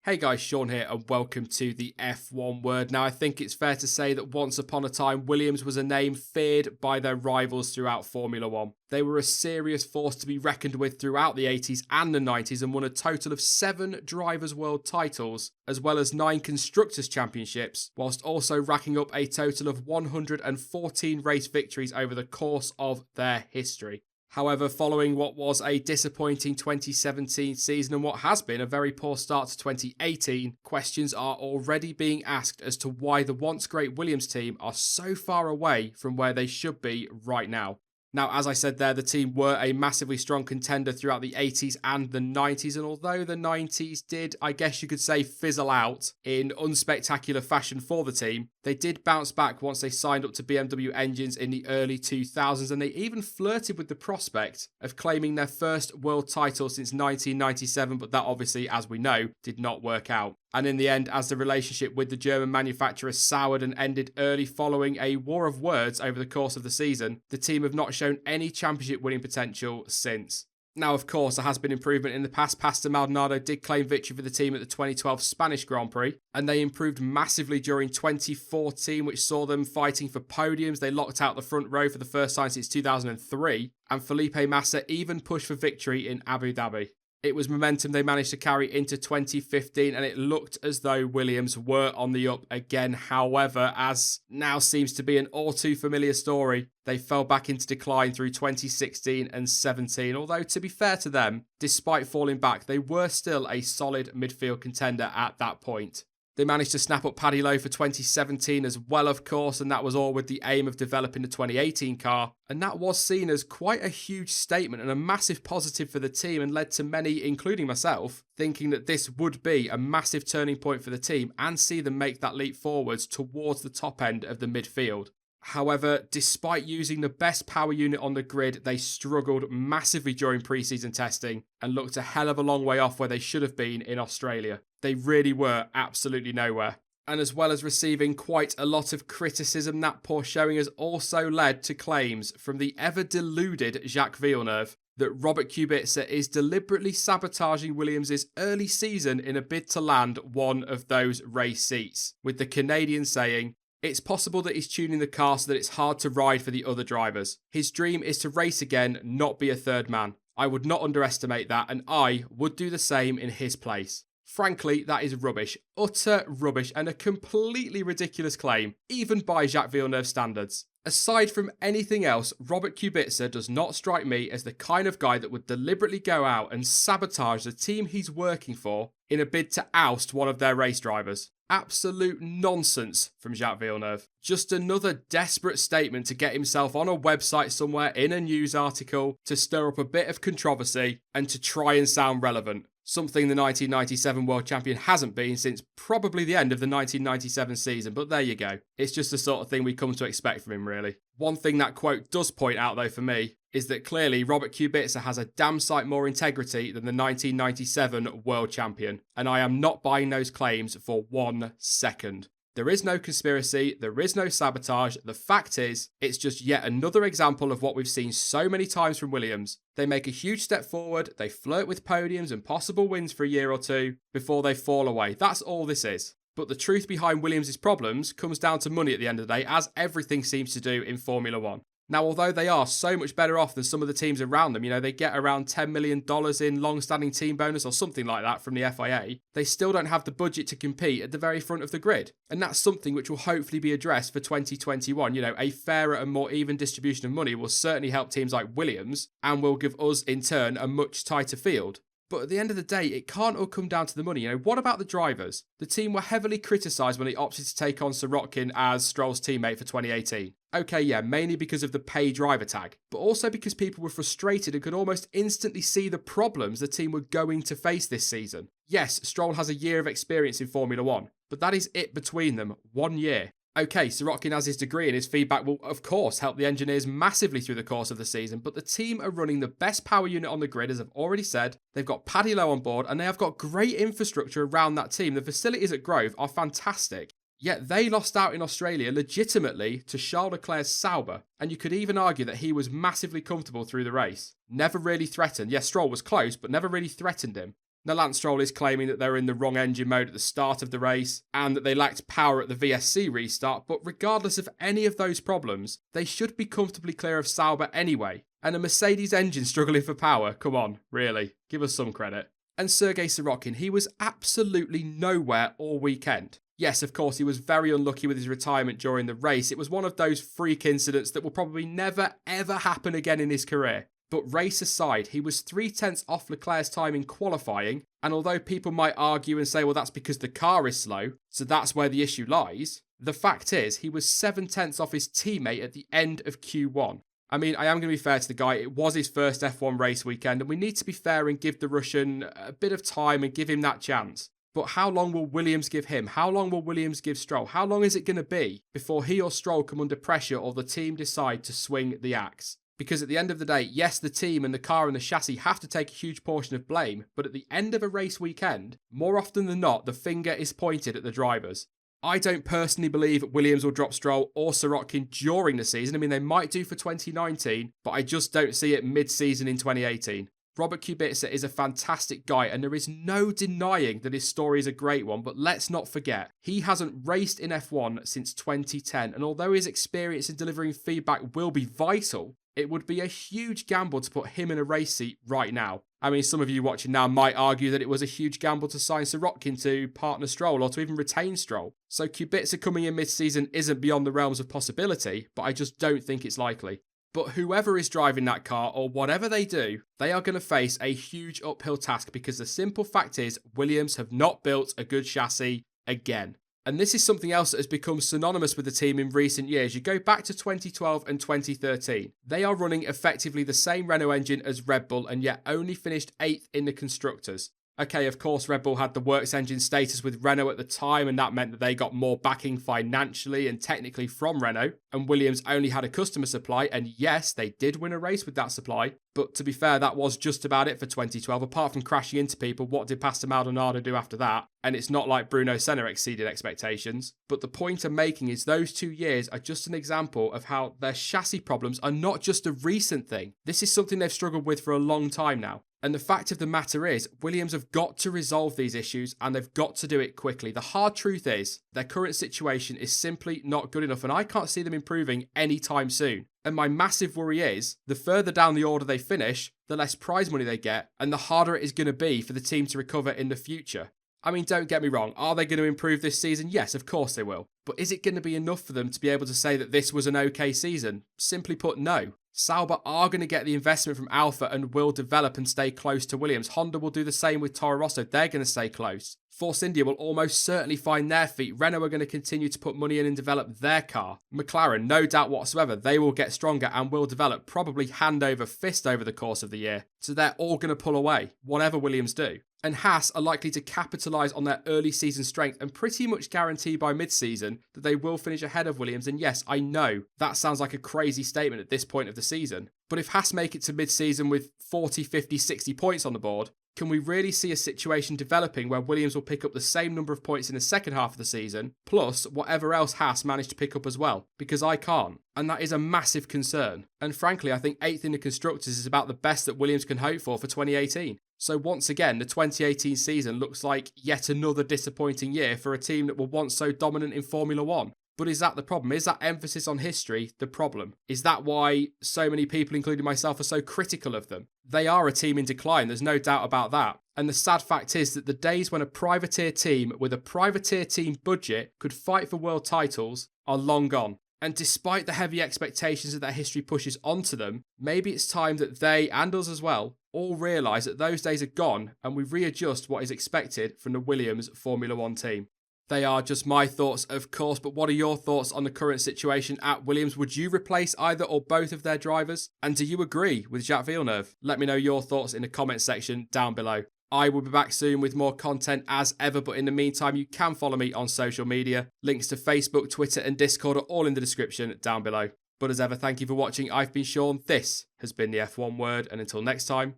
Hey guys, Sean here and welcome to the F1 Word. Now I think it's fair to say that once upon a time Williams was a name feared by their rivals throughout Formula 1. They were a serious force to be reckoned with throughout the 80s and the 90s and won a total of 7 Drivers' World titles as well as 9 Constructors' Championships, whilst also racking up a total of 114 race victories over the course of their history. However, following what was a disappointing 2017 season and what has been a very poor start to 2018, questions are already being asked as to why the once great Williams team are so far away from where they should be right now. Now, as I said there, the team were a massively strong contender throughout the 80s and the 90s, and although the 90s did, I guess you could say, fizzle out in unspectacular fashion for the team, they did bounce back once they signed up to BMW engines in the early 2000s, and they even flirted with the prospect of claiming their first world title since 1997, but that obviously, as we know, did not work out. And in the end, as the relationship with the German manufacturer soured and ended early following a war of words over the course of the season, the team have not shown any championship winning potential since. Now, of course, there has been improvement in the past. Pastor Maldonado did claim victory for the team at the 2012 Spanish Grand Prix, and they improved massively during 2014, which saw them fighting for podiums. They locked out the front row for the first time since 2003, and Felipe Massa even pushed for victory in Abu Dhabi. It was momentum they managed to carry into 2015, and it looked as though Williams were on the up again. However, as now seems to be an all too familiar story, they fell back into decline through 2016 and 17. Although, to be fair to them, despite falling back, they were still a solid midfield contender at that point. They managed to snap up Paddy Lowe for 2017 as well, of course, and that was all with the aim of developing the 2018 car. And that was seen as quite a huge statement and a massive positive for the team, and led to many, including myself, thinking that this would be a massive turning point for the team and see them make that leap forwards towards the top end of the midfield. However, despite using the best power unit on the grid, they struggled massively during pre-season testing and looked a hell of a long way off where they should have been in Australia. They really were absolutely nowhere. And as well as receiving quite a lot of criticism, that poor showing has also led to claims from the ever-deluded Jacques Villeneuve that Robert Kubica is deliberately sabotaging Williams' early season in a bid to land one of those race seats, with the Canadian saying, "It's possible that he's tuning the car so that it's hard to ride for the other drivers. His dream is to race again, not be a third man. I would not underestimate that, and I would do the same in his place." Frankly, that is rubbish. Utter rubbish, and a completely ridiculous claim, even by Jacques Villeneuve standards. Aside from anything else, Robert Kubica does not strike me as the kind of guy that would deliberately go out and sabotage the team he's working for in a bid to oust one of their race drivers. Absolute nonsense from Jacques Villeneuve. Just another desperate statement to get himself on a website somewhere in a news article to stir up a bit of controversy and to try and sound relevant. Something the 1997 world champion hasn't been since probably the end of the 1997 season, but there you go. It's just the sort of thing we come to expect from him, really. One thing that quote does point out, though, for me, is that clearly Robert Kubica has a damn sight more integrity than the 1997 world champion, and I am not buying those claims for 1 second. There is no conspiracy, there is no sabotage. The fact is, it's just yet another example of what we've seen so many times from Williams. They make a huge step forward, they flirt with podiums and possible wins for a year or two before they fall away. That's all this is. But the truth behind Williams' problems comes down to money at the end of the day, as everything seems to do in Formula 1. Now, although they are so much better off than some of the teams around them, they get around $10 million in long-standing team bonus or something like that from the FIA, they still don't have the budget to compete at the very front of the grid. And that's something which will hopefully be addressed for 2021. A fairer and more even distribution of money will certainly help teams like Williams and will give us, in turn, a much tighter field. But at the end of the day, it can't all come down to the money. What about the drivers? The team were heavily criticised when they opted to take on Sirotkin as Stroll's teammate for 2018. Okay, yeah, mainly because of the pay driver tag, but also because people were frustrated and could almost instantly see the problems the team were going to face this season. Yes, Stroll has a year of experience in Formula 1, but that is it between them, 1 year. Okay, Sirotkin has his degree and his feedback will, of course, help the engineers massively through the course of the season, but the team are running the best power unit on the grid, as I've already said. They've got Paddy Lowe on board, and they have got great infrastructure around that team. The facilities at Grove are fantastic. Yet they lost out in Australia legitimately to Charles Leclerc's Sauber, and you could even argue that he was massively comfortable through the race. Never really threatened. Yes, Stroll was close, but never really threatened him. Now, Lance Stroll is claiming that they were in the wrong engine mode at the start of the race and that they lacked power at the VSC restart, but regardless of any of those problems, they should be comfortably clear of Sauber anyway. And a Mercedes engine struggling for power, come on, really, give us some credit. And Sergei Sorokin, he was absolutely nowhere all weekend. Yes, of course, he was very unlucky with his retirement during the race. It was one of those freak incidents that will probably never, ever happen again in his career. But race aside, he was 3/10 off Leclerc's time in qualifying, and although people might argue and say, well, that's because the car is slow, so that's where the issue lies, the fact is he was 7/10 off his teammate at the end of Q1. I mean, I am going to be fair to the guy, it was his first F1 race weekend, and we need to be fair and give the Russian a bit of time and give him that chance. But how long will Williams give him? How long will Williams give Stroll? How long is it going to be before he or Stroll come under pressure or the team decide to swing the axe? Because at the end of the day, yes, the team and the car and the chassis have to take a huge portion of blame, but at the end of a race weekend, more often than not, the finger is pointed at the drivers. I don't personally believe Williams will drop Stroll or Sorokin during the season. I mean, they might do for 2019, but I just don't see it mid-season in 2018. Robert Kubica is a fantastic guy, and there is no denying that his story is a great one, but let's not forget, he hasn't raced in F1 since 2010, and although his experience in delivering feedback will be vital, it would be a huge gamble to put him in a race seat right now. I mean, some of you watching now might argue that it was a huge gamble to sign Sorokin to partner Stroll or to even retain Stroll. So Kubica coming in mid-season isn't beyond the realms of possibility, but I just don't think it's likely. But whoever is driving that car or whatever they do, they are going to face a huge uphill task because the simple fact is Williams have not built a good chassis again. And this is something else that has become synonymous with the team in recent years. You go back to 2012 and 2013. They are running effectively the same Renault engine as Red Bull and yet only finished 8th in the Constructors. Okay, of course, Red Bull had the works engine status with Renault at the time, and that meant that they got more backing financially and technically from Renault, and Williams only had a customer supply, and yes, they did win a race with that supply, but to be fair, that was just about it for 2012. Apart from crashing into people, what did Pastor Maldonado do after that? And it's not like Bruno Senna exceeded expectations. But the point I'm making is those 2 years are just an example of how their chassis problems are not just a recent thing. This is something they've struggled with for a long time now. And the fact of the matter is, Williams have got to resolve these issues and they've got to do it quickly. The hard truth is, their current situation is simply not good enough and I can't see them improving anytime soon. And my massive worry is, the further down the order they finish, the less prize money they get and the harder it is going to be for the team to recover in the future. I mean, don't get me wrong, are they going to improve this season? Yes, of course they will. But is it going to be enough for them to be able to say that this was an okay season? Simply put, no. Sauber are going to get the investment from Alpha and will develop and stay close to Williams. Honda will do the same with Toro Rosso. They're going to stay close. Force India will almost certainly find their feet. Renault are going to continue to put money in and develop their car. McLaren, no doubt whatsoever, they will get stronger and will develop, probably hand over fist over the course of the year. So they're all going to pull away, whatever Williams do. And Haas are likely to capitalise on their early season strength and pretty much guarantee by mid-season that they will finish ahead of Williams. And yes, I know that sounds like a crazy statement at this point of the season. But if Haas make it to mid-season with 40, 50, 60 points on the board, can we really see a situation developing where Williams will pick up the same number of points in the second half of the season, plus whatever else Haas managed to pick up as well? Because I can't. And that is a massive concern. And frankly, I think 8th in the Constructors is about the best that Williams can hope for 2018. So once again, the 2018 season looks like yet another disappointing year for a team that were once so dominant in Formula 1. But is that the problem? Is that emphasis on history the problem? Is that why so many people, including myself, are so critical of them? They are a team in decline, there's no doubt about that. And the sad fact is that the days when a privateer team with a privateer team budget could fight for world titles are long gone. And despite the heavy expectations that their history pushes onto them, maybe it's time that they, and us as well, all realise that those days are gone and we readjust what is expected from the Williams Formula 1 team. They are just my thoughts, of course, but what are your thoughts on the current situation at Williams? Would you replace either or both of their drivers? And do you agree with Jacques Villeneuve? Let me know your thoughts in the comment section down below. I will be back soon with more content as ever, but in the meantime, you can follow me on social media. Links to Facebook, Twitter and Discord are all in the description down below. But as ever, thank you for watching. I've been Sean. This has been the F1 Word, and until next time,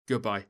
goodbye.